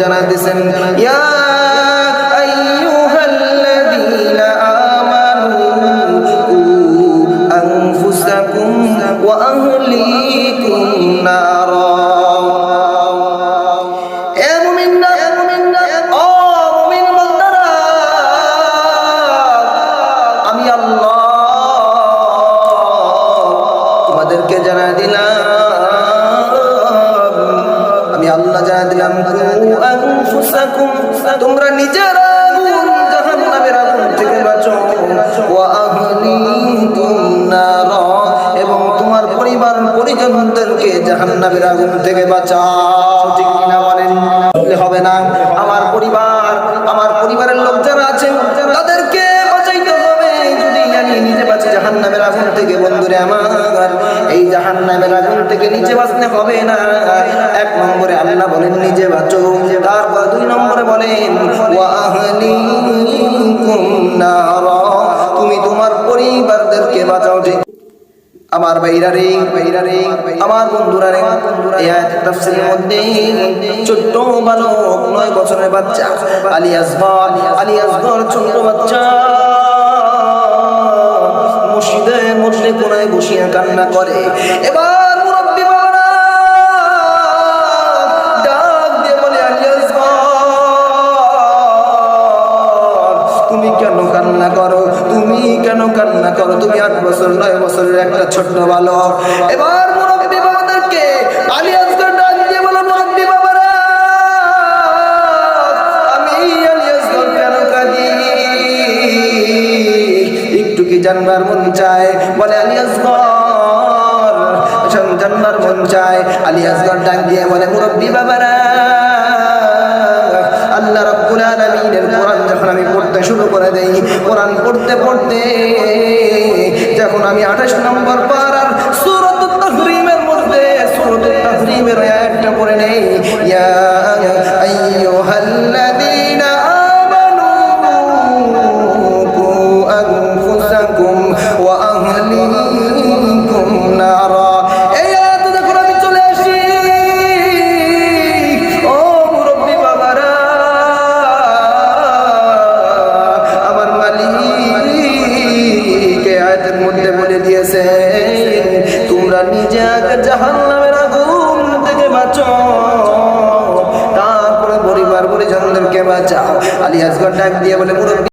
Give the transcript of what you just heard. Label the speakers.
Speaker 1: জানা দিয়েছেন, ইয়া আইয়ুহাল্লাযীনা আমানু কু আনফুসাকুম ওয়া আহলিকুম নারা। জানা দিলাম, আমি আল্লাহ জানা দিলাম, তোমরা নিজেরা জাহান্নামের আগুন থেকে বাঁচো, ওয়া আহলিকুম নার, এবং তোমার পরিবার পরিজনদেরকে জাহান্নামের আগুন থেকে বাঁচাও। ঠিক কিনা বলেন? হবে না, আমার পরিবারের লোক যারা আছেন তাদেরকে বাঁচাইতে হবে। যদি আমি নিজে বাঁচি জাহান্নামের আগুন থেকে, বন্ধুরে আমার, এই জাহান্নামের আগুন থেকে নিচে বাঁচতে হবে না। এক নম্বরে আল্লাহ বলেন নিজে বাঁচো, তারপর দুই নম্বরে বলেন ওয়া আহলিকুম নার, তুমি তোমার পরিবারদেরকে বাঁচাও। ঠিক আমার বাইরারে, আমার বন্ধুরা রে, এই আয়াতের তাফসীরের মধ্যে ছোট্ট বালক 9 বছরের বাচ্চা আলী আসগর ছোট্ট বাচ্চা মসজিদের মধ্যে কোনায় বসিয়া কান্না করে। এবার মুরব্বি বাবারা ডাক দিয়ে বলে, আলী আসগর, তুমি কেন কান্না করো? তুমি 8 বছর 9 বছরের একটা ছোট্ট বালক। এবার মুরব্বি বাবাদেরকে আলী আসগর ডাক দিয়ে বলে, মুরব্বি বাবারা, আমি আলী আসগর কেন কাঁদি? একটু কি জানবার মন চায়? বলে আলী আসগর জানবার মন চায়। আলী আসগর ডাক দিয়ে বলে, মুরব্বি বাবারা, আল্লাহ রাব্বুল আলামিনের কোরআন যখন আমি পড়তে শুরু করে দেই, কোরআন পড়তে পড়তে যখন আমি 28 নম্বর পারার সূরাতুত তাহরিমের মধ্যে সূরাতুত তাহরিমের আয়াতটা পড়ে নেই, ইয়া আইয়ুহাল্লাযীনা আমানু কু আনফুসাকুম ওয়া আহলিকুম নারা, এই আয়াত যখন আমি চলে আসি, ও মুরব্বি বাবারা, আমার মালিক এই আয়াতের মধ্যে বলে দিয়েছে, তোমরা নিজে আগে জাহান্নামের আগুন থেকে বাঁচো, তারপরে পরিবার পরিজনদেরকে বাঁচাও। আলী আসগর ডাক দিয়ে বলে, মুরব্বি